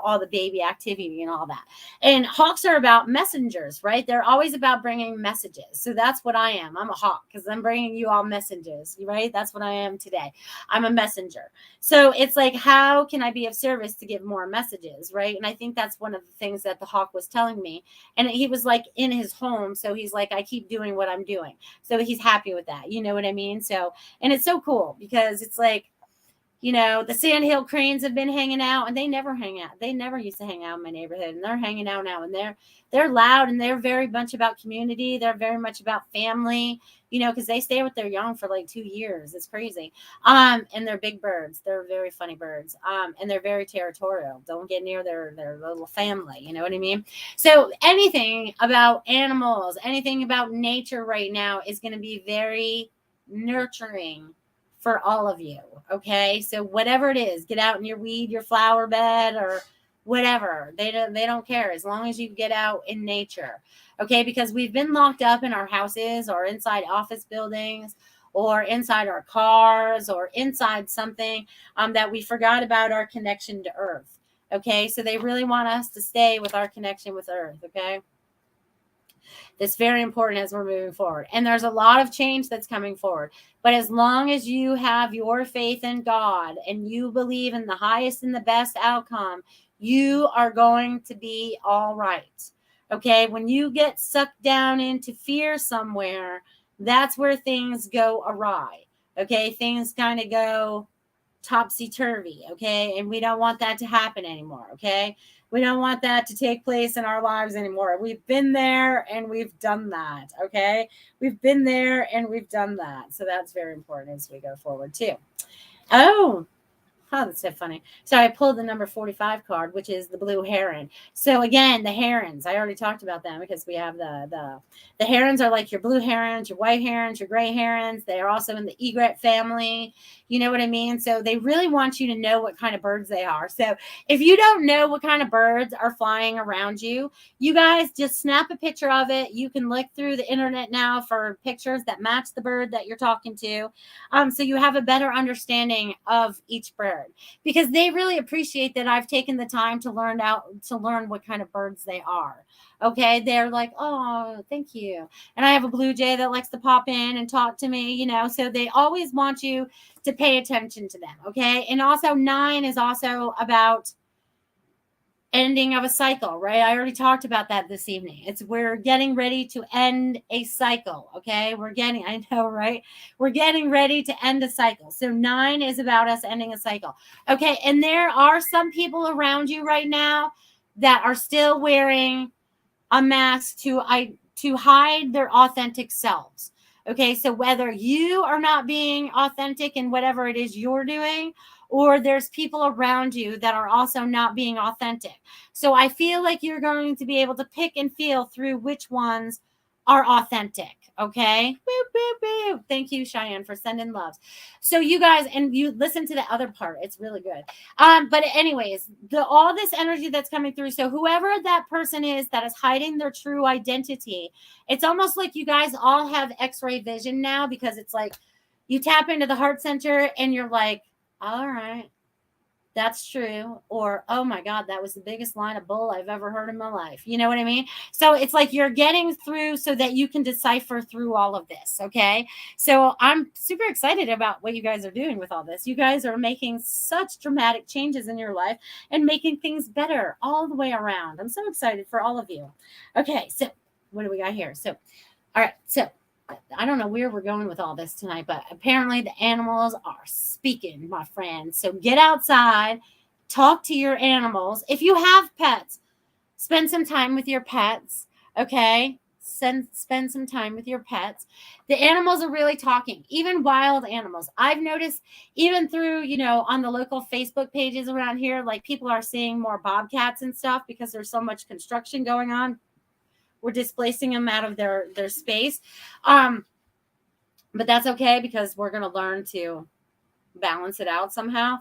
all the baby activity and all that. And hawks are about messengers, right? They're always about bringing messages. So that's what I am. I'm a hawk because I'm bringing you all messages, right? That's what I am today. I'm a messenger. So it's like, how can I be of service to give more messages, right? And I think that's one of the things that the hawk was telling me. And he was like in his home. So he's like, I keep doing what I'm doing. So he's happy with that. You know what I mean? So, and it's so cool because it's like, the sandhill cranes have been hanging out and they never hang out. They never used to hang out in my neighborhood and they're hanging out now and they're loud and they're very much about community. They're very much about family, because they stay with their young for like 2 years. It's crazy. And they're big birds. They're very funny birds. And they're very territorial. Don't get near their little family. You know what I mean? So anything about animals, anything about nature right now is going to be very nurturing for all of you. Okay. So whatever it is, get out in your weed, your flower bed or whatever. They don't care as long as you get out in nature. Okay. Because we've been locked up in our houses or inside office buildings or inside our cars or inside something that we forgot about our connection to earth. Okay. So they really want us to stay with our connection with earth. Okay. That's very important as we're moving forward. And there's a lot of change that's coming forward. But as long as you have your faith in God and you believe in the highest and the best outcome, you are going to be all right. Okay. When you get sucked down into fear somewhere, that's where things go awry. Okay. Things kind of go topsy-turvy. Okay. And we don't want that to happen anymore. Okay. We don't want that to take place in our lives anymore. We've been there and we've done that. Okay. We've been there and we've done that. So that's very important as we go forward too. Oh, Oh, that's so funny. So I pulled the number 45 card, which is the blue heron. So again, the herons, I already talked about them because we have the herons are like your blue herons, your white herons, your gray herons. They are also in the egret family. You know what I mean? So they really want you to know what kind of birds they are. So if you don't know what kind of birds are flying around you, you guys just snap a picture of it. You can look through the internet now for pictures that match the bird that you're talking to. So you have a better understanding of each bird, because they really appreciate that I've taken the time to learn what kind of birds they are. Okay, they're like, oh, thank you. And I have a blue jay that likes to pop in and talk to me, so they always want you to pay attention to them. Okay, and also 9 is also about ending of a cycle, right? I already talked about that this evening. We're getting ready to end a cycle. Okay, I know, right? We're getting ready to end a cycle. So 9 is about us ending a cycle. Okay, and there are some people around you right now that are still wearing a mask to hide their authentic selves. Okay, so whether you are not being authentic in whatever it is you're doing, or there's people around you that are also not being authentic. So I feel like you're going to be able to pick and feel through which ones are authentic. Okay. Boop, boop, boop. Thank you, Cheyenne, for sending loves. So you guys, and you listen to the other part. It's really good. But anyways, all this energy that's coming through. So whoever that person is that is hiding their true identity, it's almost like you guys all have X-ray vision now, because it's like you tap into the heart center and you're like, all right, that's true. Or, oh my God, that was the biggest line of bull I've ever heard in my life. You know what I mean? So it's like you're getting through so that you can decipher through all of this. Okay. So I'm super excited about what you guys are doing with all this. You guys are making such dramatic changes in your life and making things better all the way around. I'm so excited for all of you. Okay. So what do we got here? So, all right. So I don't know where we're going with all this tonight, but apparently the animals are speaking, my friends. So get outside, talk to your animals. If you have pets, spend some time with your pets. Okay. Spend some time with your pets. The animals are really talking, even wild animals. I've noticed even through, on the local Facebook pages around here, like people are seeing more bobcats and stuff because there's so much construction going on. We're displacing them out of their space. But that's okay, because we're going to learn to balance it out somehow.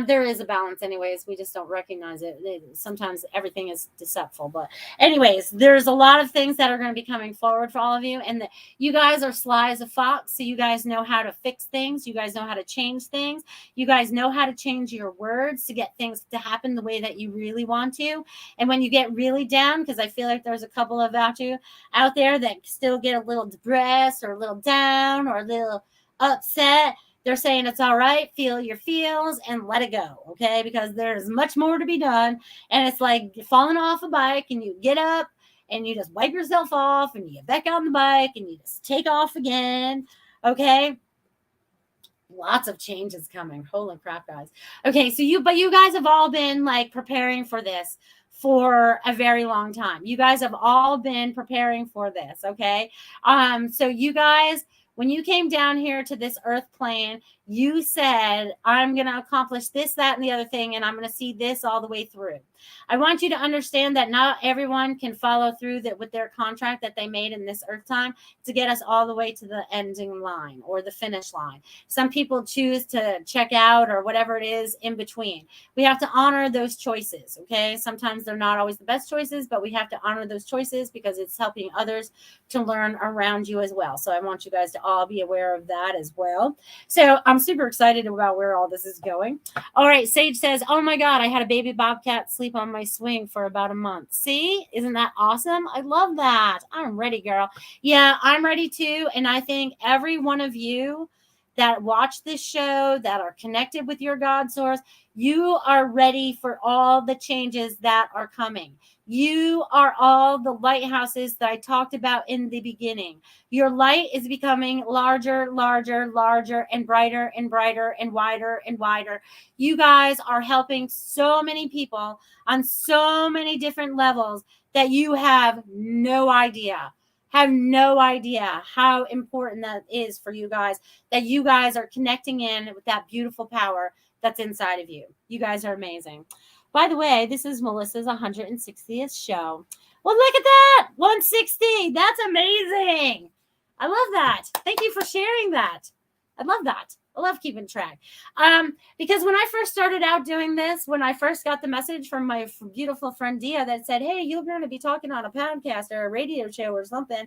There is a balance anyways. We just don't recognize it. Sometimes everything is deceitful. But anyways, there's a lot of things that are going to be coming forward for all of you. And you guys are sly as a fox. So you guys know how to fix things. You guys know how to change things. You guys know how to change your words to get things to happen the way that you really want to. And when you get really down, because I feel like there's a couple about you out there that still get a little depressed or a little down or a little upset, they're saying it's all right. Feel your feels and let it go. Okay. Because there's much more to be done. And it's like falling off a bike and you get up and you just wipe yourself off and you get back on the bike and you just take off again. Okay. Lots of changes coming. Holy crap, guys. Okay. So you guys have all been like preparing for this for a very long time. You guys have all been preparing for this. Okay. So you guys, when you came down here to this earth plane, you said, I'm going to accomplish this, that, and the other thing, and I'm going to see this all the way through. I want you to understand that not everyone can follow through with their contract that they made in this earth time to get us all the way to the ending line or the finish line. Some people choose to check out or whatever it is in between. We have to honor those choices, okay? Sometimes they're not always the best choices, but we have to honor those choices because it's helping others to learn around you as well. So I want you guys to all be aware of that as well. So I'm super excited about where all this is going. All right, Sage says, oh my God, I had a baby bobcat sleep on my swing for about a month. See, isn't that awesome? I love that. I'm ready, girl. Yeah, I'm ready too. And I think every one of you that watch this show, that are connected with your God source, you are ready for all the changes that are coming. You are all the lighthouses that I talked about in the beginning. Your light is becoming larger, larger, larger, and brighter and brighter and wider and wider. You guys are helping so many people on so many different levels that you have no idea. Have no idea how important that is for you guys, that you guys are connecting in with that beautiful power that's inside of you. You guys are amazing. By the way, this is Melissa's 160th show. Well, look at that. 160. That's amazing. I love that. Thank you for sharing that. I love that. I love keeping track. Because when I first started out doing this, when I first got the message from my beautiful friend Dia that said, hey, you're going to be talking on a podcast or a radio show or something.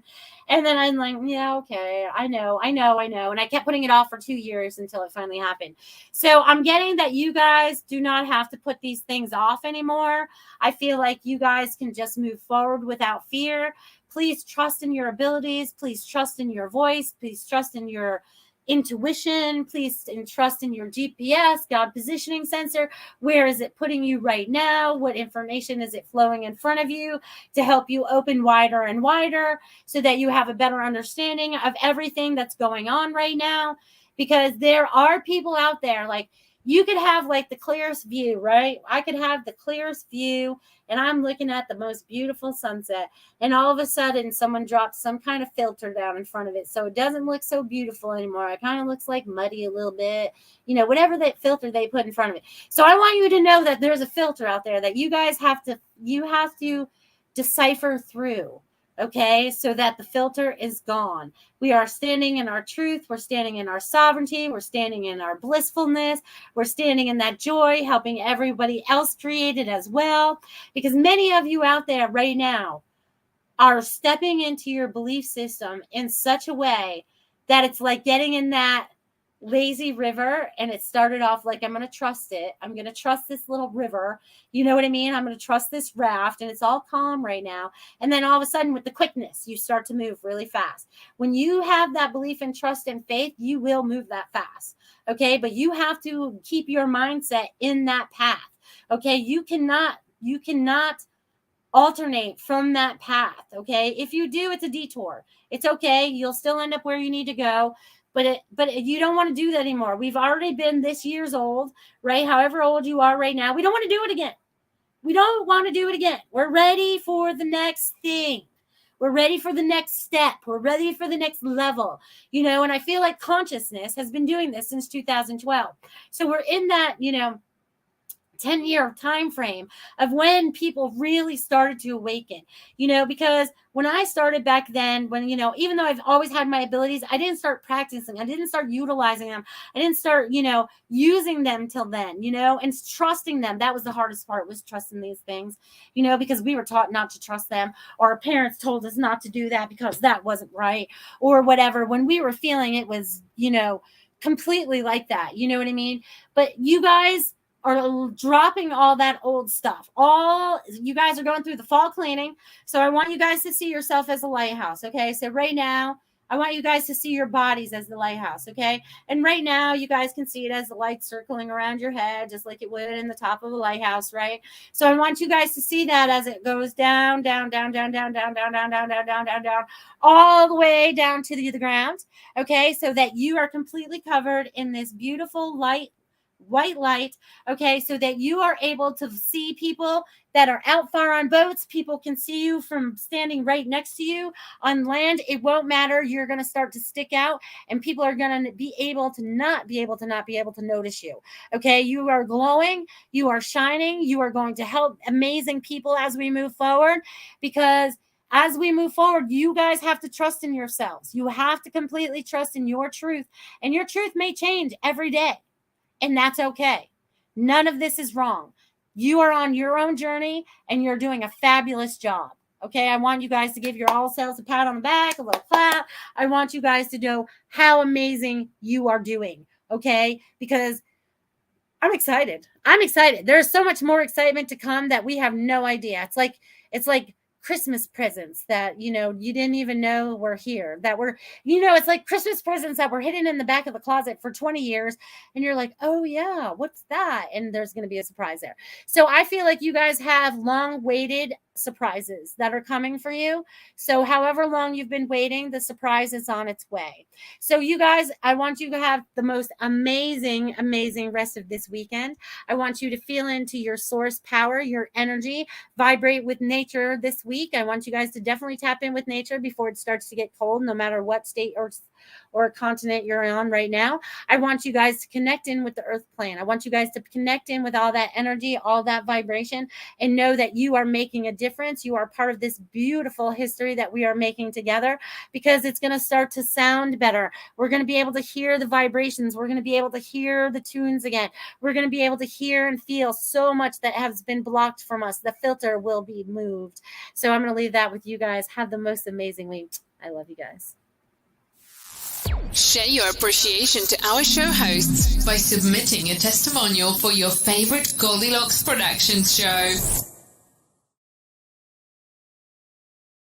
And then I'm like, yeah, okay, I know. And I kept putting it off for 2 years until it finally happened. So I'm getting that you guys do not have to put these things off anymore. I feel like you guys can just move forward without fear. Please trust in your abilities. Please trust in your voice. Please trust in your intuition. Please trust in your GPS, God positioning sensor. Where is it putting you right now? What information is it flowing in front of you to help you open wider and wider so that you have a better understanding of everything that's going on right now? Because there are people out there, like, you could have like the clearest view, right? I could have the clearest view and I'm looking at the most beautiful sunset. And all of a sudden someone drops some kind of filter down in front of it. So it doesn't look so beautiful anymore. It kind of looks like muddy a little bit, whatever that filter they put in front of it. So I want you to know that there's a filter out there that you guys have to decipher through. Okay, so that the filter is gone. We are standing in our truth. We're standing in our sovereignty. We're standing in our blissfulness. We're standing in that joy, helping everybody else create it as well. Because many of you out there right now are stepping into your belief system in such a way that it's like getting in that lazy river, and it started off like, I'm going to trust it. I'm going to trust this little river. You know what I mean? I'm going to trust this raft, and it's all calm right now. And then all of a sudden, with the quickness, you start to move really fast. When you have that belief and trust and faith, you will move that fast. Okay. But you have to keep your mindset in that path. Okay. You cannot alternate from that path. Okay. If you do, it's a detour. It's okay. You'll still end up where you need to go. But you don't want to do that anymore. We've already been this years old, right? However old you are right now, we don't want to do it again. We don't want to do it again. We're ready for the next thing. We're ready for the next step. We're ready for the next level, and I feel like consciousness has been doing this since 2012. So we're in that, 10-year time frame of when people really started to awaken, because when I started back then, when, even though I've always had my abilities, I didn't start practicing. I didn't start utilizing them. I didn't start, using them till then, and trusting them. That was the hardest part, was trusting these things, because we were taught not to trust them, or our parents told us not to do that because that wasn't right, or whatever, when we were feeling it was, completely like that. You know what I mean? But you guys are dropping all that old stuff. You guys are going through the fall cleaning. So I want you guys to see yourself as a lighthouse. Okay. So right now, I want you guys to see your bodies as the lighthouse. Okay. And right now, you guys can see it as the light circling around your head, just like it would in the top of a lighthouse. Right. So I want you guys to see that as it goes down, down, down, down, down, down, down, down, down, down, down, down, down, all the way down to the ground. Okay. So that you are completely covered in this beautiful white light, okay, so that you are able to see people that are out far on boats. People can see you from standing right next to you on land. It won't matter. You're going to start to stick out, and people are going to be able to not be able to notice you. Okay, you are glowing, you are shining, you are going to help amazing people as we move forward, because as we move forward, you guys have to trust in yourselves. You have to completely trust in your truth, and your truth may change every day. And that's okay. None of this is wrong. You are on your own journey, and you're doing a fabulous job. Okay. I want you guys to give your all selves a pat on the back, a little clap. I want you guys to know how amazing you are doing. Okay. Because I'm excited. There's so much more excitement to come that we have no idea. It's like Christmas presents that, you didn't even know were here, that were, it's like Christmas presents that were hidden in the back of the closet for 20 years. And you're like, oh yeah, what's that? And there's going to be a surprise there. So I feel like you guys have long waited surprises that are coming for you. So however long you've been waiting, the surprise is on its way. So you guys, I want you to have the most amazing, amazing rest of this weekend. I want you to feel into your source power, your energy, vibrate with nature this week. I want you guys to definitely tap in with nature before it starts to get cold, no matter what state or continent you're on right now. I want you guys to connect in with the earth plane. I want you guys to connect in with all that energy, all that vibration, and know that you are making a difference. You are part of this beautiful history that we are making together, because it's going to start to sound better. We're going to be able to hear the vibrations. We're going to be able to hear the tunes again. We're going to be able to hear and feel so much that has been blocked from us. The filter will be moved. So I'm going to leave that with you guys. Have the most amazing week. I love you guys. Share your appreciation to our show hosts by submitting a testimonial for your favorite Goldylocks Productions show.